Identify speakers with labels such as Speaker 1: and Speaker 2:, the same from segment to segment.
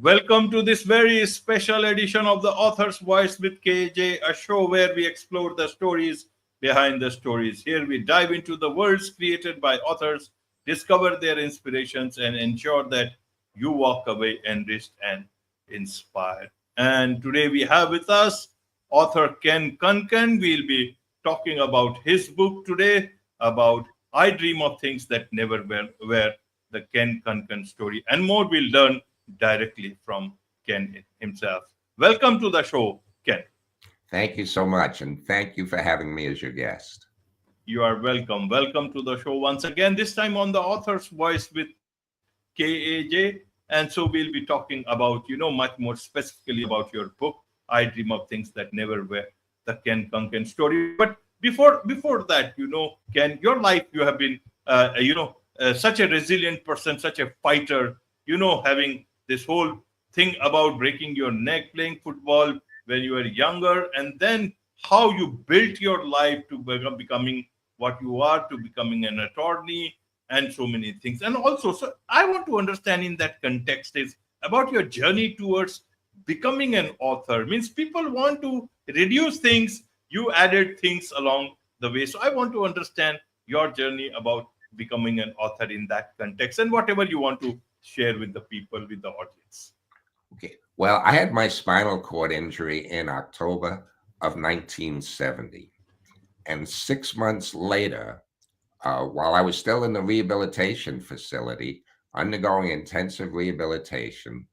Speaker 1: Welcome to this very special edition of The Author's Voice with KAJ, a show where we explore the stories behind the stories. Here we dive into the worlds created by authors, discover their inspirations, and ensure that you walk away enriched and inspired. And today we have with us author Ken Kunken. We'll be talking about his book today about I Dream of Things That Never Were, the Ken Kunken Story. And more we'll learn directly from Ken himself. Welcome to the show, Ken.
Speaker 2: Thank you so much, and thank you for having me as your guest.
Speaker 1: You are welcome. Welcome to the show once again, this time on the author's voice with KAJ. And so we'll be talking about, much more specifically about your book, I Dream of Things That Never Were, the Ken Kunken Story. But before that, Ken, your life, you have been, such a resilient person, such a fighter, having this whole thing about breaking your neck playing football when you were younger, and then how you built your life to becoming what you are, to becoming an attorney, and so many things. And also, so I want to understand in that context is about your journey towards becoming an author. Means people want to reduce things, you added things along the way. So I want to understand your journey about becoming an author in that context, and whatever you want to share with the people, with the audience.
Speaker 2: Okay. Well, I had my spinal cord injury in October of 1970. And 6 months later, while I was still in the rehabilitation facility, undergoing intensive rehabilitation,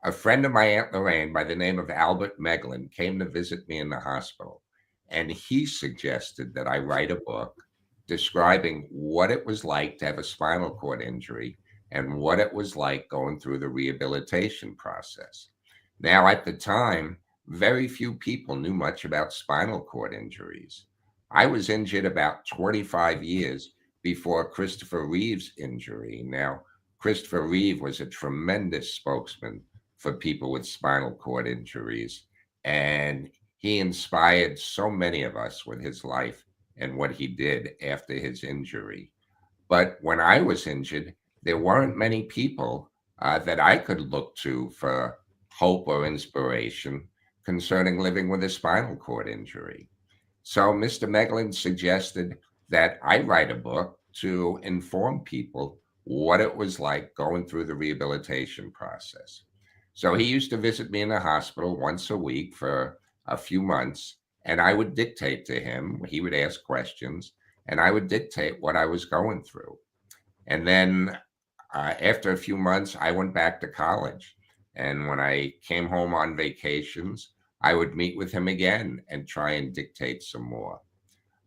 Speaker 2: a friend of my Aunt Lorraine by the name of Albert Meglin came to visit me in the hospital. And he suggested that I write a book describing what it was like to have a spinal cord injury and what it was like going through the rehabilitation process. Now, at the time, very few people knew much about spinal cord injuries. I was injured about 25 years before Christopher Reeve's injury. Now, Christopher Reeve was a tremendous spokesman for people with spinal cord injuries, and he inspired so many of us with his life and what he did after his injury. But when I was injured, there weren't many people that I could look to for hope or inspiration concerning living with a spinal cord injury. So Mr. Meglin suggested that I write a book to inform people what it was like going through the rehabilitation process. So he used to visit me in the hospital once a week for a few months, and I would dictate to him. He would ask questions, and I would dictate what I was going through. And then after a few months, I went back to college. And when I came home on vacations, I would meet with him again and try and dictate some more.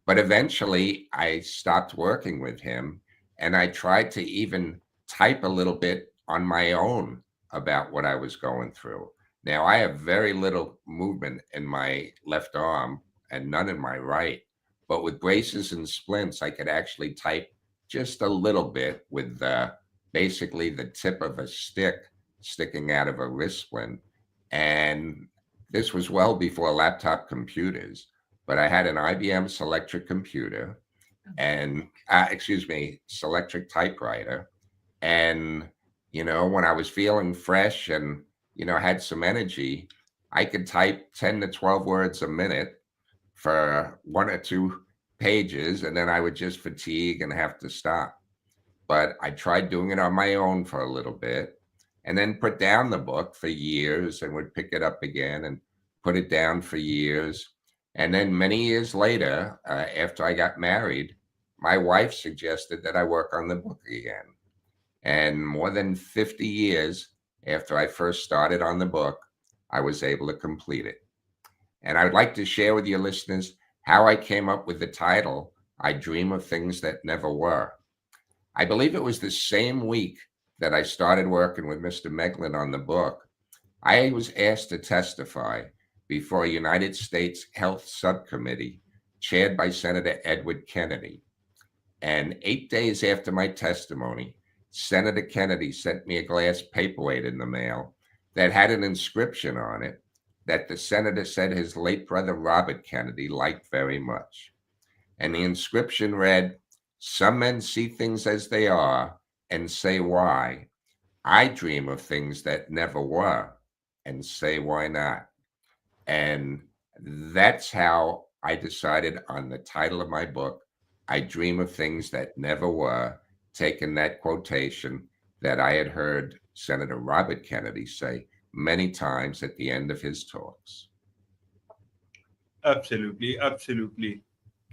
Speaker 2: But eventually, I stopped working with him, and I tried to even type a little bit on my own about what I was going through. Now, I have very little movement in my left arm and none in my right, but with braces and splints, I could actually type just a little bit with basically the tip of a stick sticking out of a wrist splint. And this was well before laptop computers, but I had an IBM Selectric computer and, Selectric typewriter. And, when I was feeling fresh and, had some energy, I could type 10 to 12 words a minute for one or two pages, and then I would just fatigue and have to stop. But I tried doing it on my own for a little bit and then put down the book for years and would pick it up again and put it down for years. And then many years later, after I got married, my wife suggested that I work on the book again. And more than 50 years after I first started on the book, I was able to complete it. And I would like to share with your listeners how I came up with the title, I Dream of Things That Never Were. I believe it was the same week that I started working with Mr. Meglin on the book. I was asked to testify before a United States Health Subcommittee chaired by Senator Edward Kennedy. And 8 days after my testimony, Senator Kennedy sent me a glass paperweight in the mail that had an inscription on it that the senator said his late brother Robert Kennedy liked very much. And the inscription read, "Some men see things as they are and say why, I dream of things that never were and say, why not? And that's how I decided on the title of my book. I dream of things that never were, taking that quotation that I had heard Senator Robert Kennedy say many times at the end of his talks.
Speaker 1: Absolutely, absolutely,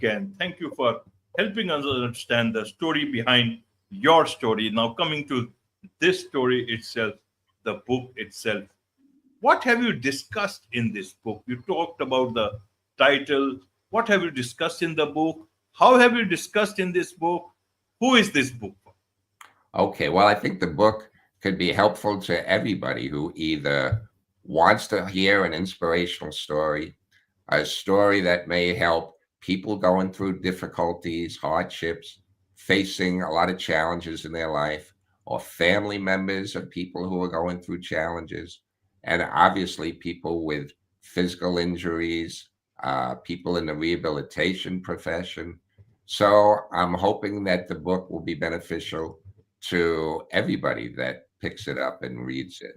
Speaker 1: Ken. Thank you for helping us understand the story behind your story. Now, coming to this story itself, the book itself. What have you discussed in this book? You talked about the title. What have you discussed in the book? How have you discussed in this book? Who is this book for?
Speaker 2: Okay, well, I think the book could be helpful to everybody who either wants to hear an inspirational story, a story that may help people going through difficulties, hardships, facing a lot of challenges in their life, or family members of people who are going through challenges, and obviously people with physical injuries, people in the rehabilitation profession. So I'm hoping that the book will be beneficial to everybody that picks it up and reads it.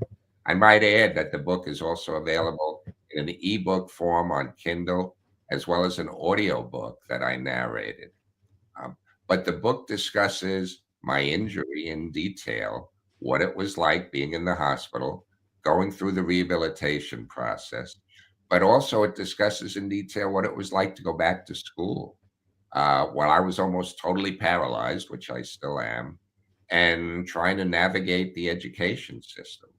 Speaker 2: I might add that the book is also available in an ebook form on Kindle, as well as an audio book that I narrated. Um, but the book discusses my injury in detail, what it was like being in the hospital, going through the rehabilitation process, but also it discusses in detail what it was like to go back to school while I was almost totally paralyzed, which I still am, and trying to navigate the education system.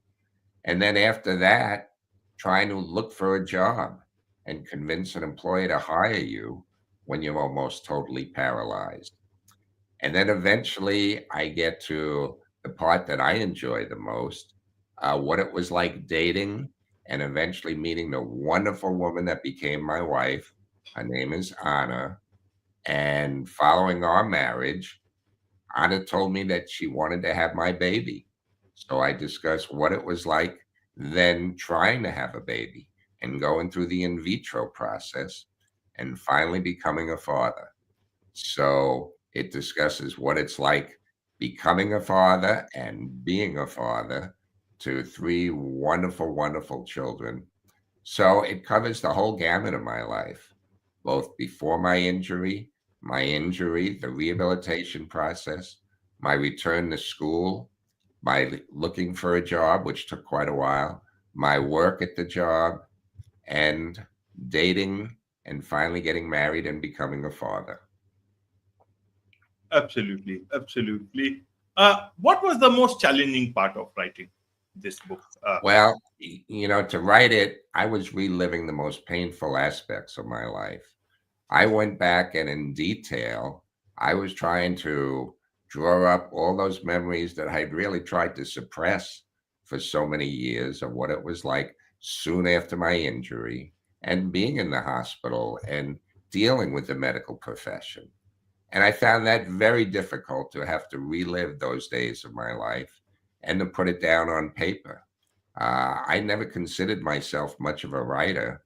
Speaker 2: And then after that, trying to look for a job and convince an employer to hire you when you're almost totally paralyzed. And then eventually I get to the part that I enjoy the most, what it was like dating and eventually meeting the wonderful woman that became my wife. Her name is Anna. And following our marriage, Anna told me that she wanted to have my baby. So I discussed what it was like then trying to have a baby and going through the in vitro process and finally becoming a father. So it discusses what it's like becoming a father and being a father to three wonderful, wonderful children. So it covers the whole gamut of my life, both before my injury, the rehabilitation process, my return to school, my looking for a job, which took quite a while, my work at the job, and dating, and finally getting married and becoming a father.
Speaker 1: Absolutely, absolutely. What was the most challenging part of writing this book?
Speaker 2: Well, to write it, I was reliving the most painful aspects of my life. I went back and in detail, I was trying to draw up all those memories that I'd really tried to suppress for so many years of what it was like soon after my injury and being in the hospital and dealing with the medical profession. And I found that very difficult to have to relive those days of my life and to put it down on paper. I never considered myself much of a writer.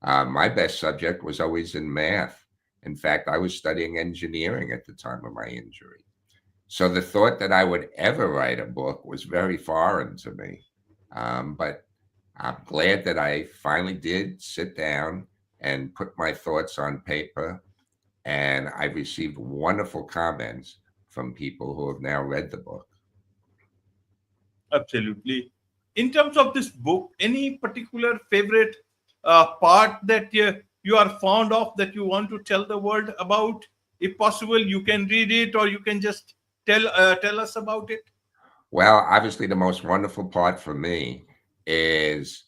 Speaker 2: My best subject was always in math. In fact, I was studying engineering at the time of my injury. So the thought that I would ever write a book was very foreign to me. But I'm glad that I finally did sit down and put my thoughts on paper. And I've received wonderful comments from people who have now read the book.
Speaker 1: Absolutely. In terms of this book, any particular favorite part that you are fond of that you want to tell the world about? If possible, you can read it or you can just tell us about it.
Speaker 2: Well, obviously, the most wonderful part for me is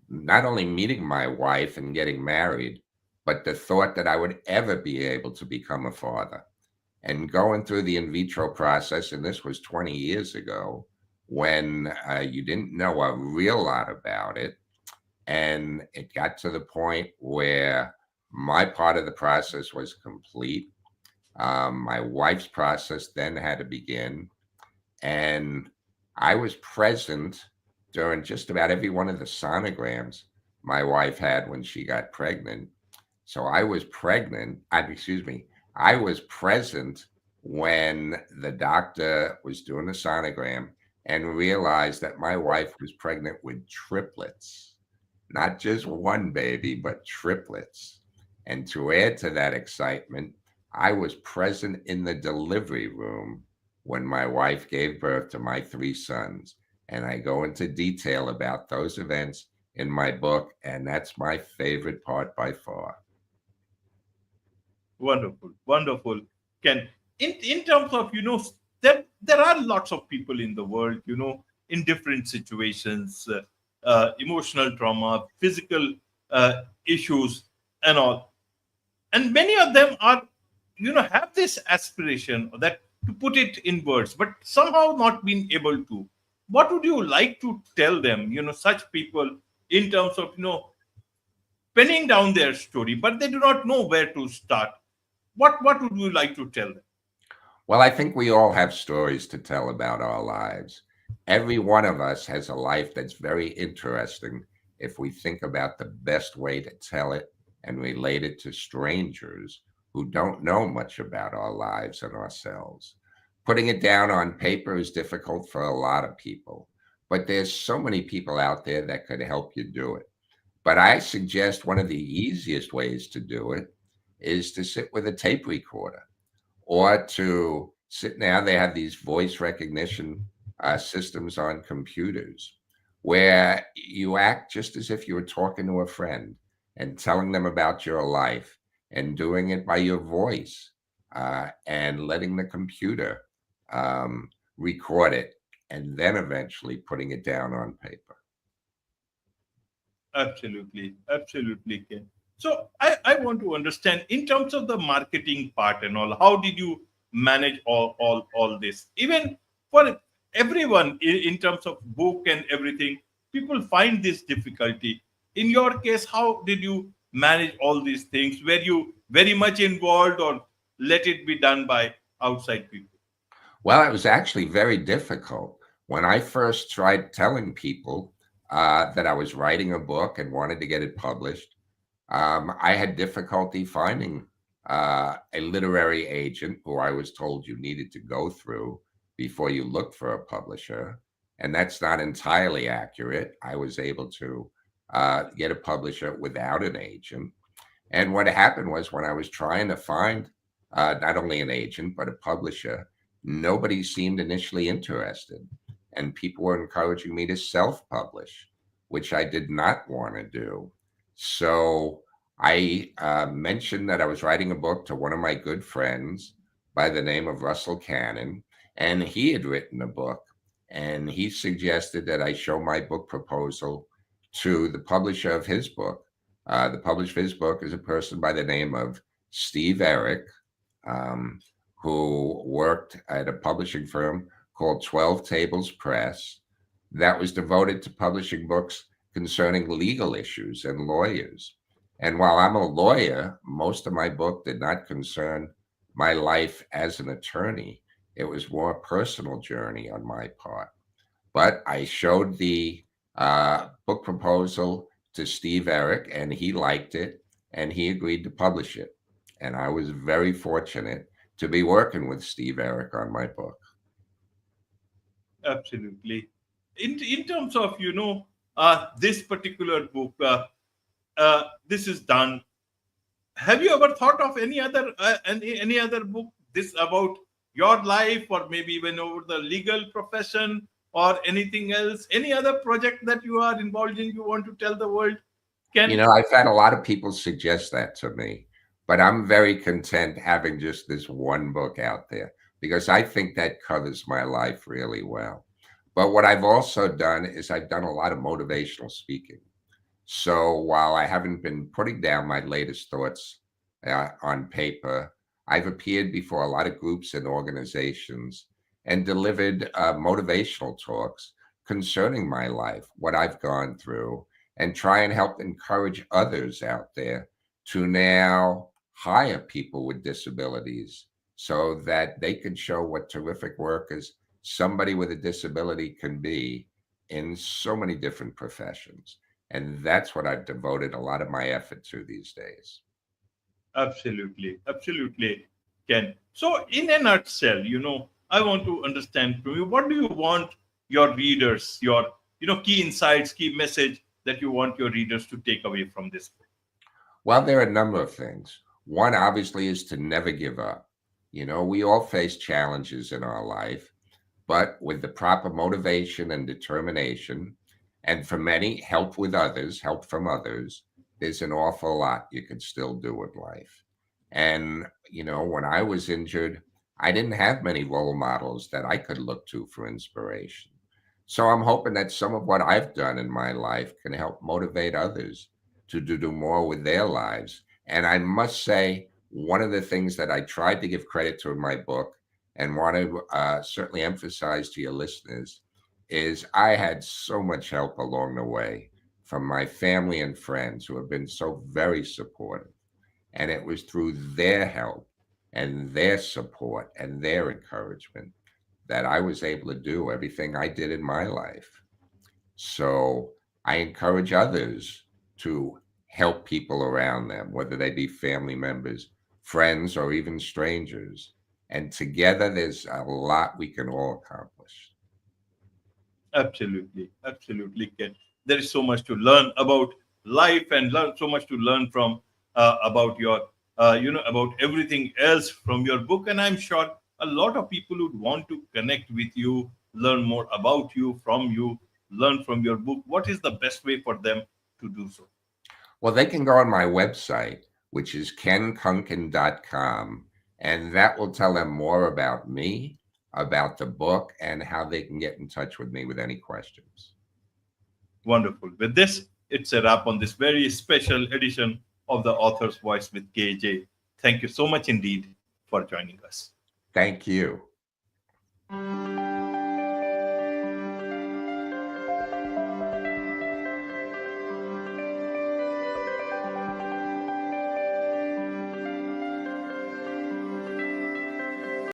Speaker 2: not only meeting my wife and getting married, but the thought that I would ever be able to become a father and going through the in vitro process. And this was 20 years ago when you didn't know a real lot about it. And it got to the point where my part of the process was complete. My wife's process then had to begin. And I was present during just about every one of the sonograms my wife had when she got pregnant. So I was pregnant, excuse me, I was present when the doctor was doing the sonogram and realized that my wife was pregnant with triplets, not just one baby, but triplets. And to add to that excitement, I was present in the delivery room when my wife gave birth to my three sons. And I go into detail about those events in my book, and that's my favorite part by far.
Speaker 1: Wonderful, wonderful. Ken, in terms of, there are lots of people in the world, in different situations, emotional trauma, physical issues, and all. And many of them are, have this aspiration that to put it in words, but somehow not being able to. What would you like to tell them, such people, in terms of, penning down their story, but they do not know where to start? What would you like to tell them?
Speaker 2: Well, I think we all have stories to tell about our lives. Every one of us has a life that's very interesting if we think about the best way to tell it and relate it to strangers who don't know much about our lives and ourselves. Putting it down on paper is difficult for a lot of people, but there's so many people out there that could help you do it. But I suggest one of the easiest ways to do it is to sit with a tape recorder or to sit now. They have these voice recognition systems on computers where you act just as if you were talking to a friend and telling them about your life and doing it by your voice and letting the computer record it and then eventually putting it down on paper.
Speaker 1: Absolutely, absolutely, Ken. So I want to understand in terms of the marketing part and all, how did you manage all this? Even for everyone in terms of book and everything, people find this difficulty. In your case, how did you manage all these things? Were you very much involved or let it be done by outside people?
Speaker 2: Well, it was actually very difficult. When I first tried telling people that I was writing a book and wanted to get it published, I had difficulty finding a literary agent who I was told you needed to go through before you looked for a publisher. And that's not entirely accurate. I was able to get a publisher without an agent. And what happened was when I was trying to find not only an agent, but a publisher, nobody seemed initially interested. And people were encouraging me to self publish, which I did not want to do. So I mentioned that I was writing a book to one of my good friends by the name of Russell Cannon, and he had written a book. And he suggested that I show my book proposal to the publisher of his book. The publisher of his book is a person by the name of Steve Eric, um, who worked at a publishing firm called 12 Tables Press that was devoted to publishing books concerning legal issues and lawyers. And while I'm a lawyer, most of my book did not concern my life as an attorney. It was more a personal journey on my part. But I showed the book proposal to Steve Eric, and he liked it, and he agreed to publish it. And I was very fortunate to be working with Steve Eric on my book.
Speaker 1: Absolutely. In terms of, this particular book, this is done. Have you ever thought of any other book this about your life, or maybe even over the legal profession or anything else? Any other project that you are involved in, you want to tell the world?
Speaker 2: You
Speaker 1: Can
Speaker 2: know, I've had a lot of people suggest that to me, but I'm very content having just this one book out there because I think that covers my life really well. But what I've also done is I've done a lot of motivational speaking. So while I haven't been putting down my latest thoughts on paper, I've appeared before a lot of groups and organizations and delivered motivational talks concerning my life, what I've gone through, and try and help encourage others out there to now hire people with disabilities so that they can show what terrific workers somebody with a disability can be in so many different professions. And that's what I've devoted a lot of my effort to these days.
Speaker 1: absolutely, absolutely, Ken. So, in a nutshell, I want to understand from you, what do you want your readers, your key insights, key message that you want your readers to take away from this book?
Speaker 2: Well, there are a number of things. One, obviously, is to never give up. We all face challenges in our life, but with the proper motivation and determination, and for many, help with others, help from others, there's an awful lot you can still do in life. And, when I was injured, I didn't have many role models that I could look to for inspiration. So I'm hoping that some of what I've done in my life can help motivate others to do more with their lives. And I must say, one of the things that I tried to give credit to in my book and want to certainly emphasize to your listeners is I had so much help along the way from my family and friends who have been so very supportive. And it was through their help and their support and their encouragement that I was able to do everything I did in my life. So I encourage others to help people around them, whether they be family members, friends, or even strangers. And together, there's a lot we can all accomplish.
Speaker 1: Absolutely, absolutely, Ken. There is so much to learn about life, and so much to learn from about your, about everything else from your book. And I'm sure a lot of people would want to connect with you, learn more about you, from you, learn from your book. What is the best way for them to do so?
Speaker 2: Well, they can go on my website, which is kenkunken.com, and that will tell them more about me, about the book, and how they can get in touch with me with any questions.
Speaker 1: Wonderful. With this, it's a wrap on this very special edition of The Author's Voice with KJ. Thank you so much indeed for joining us.
Speaker 2: Thank you.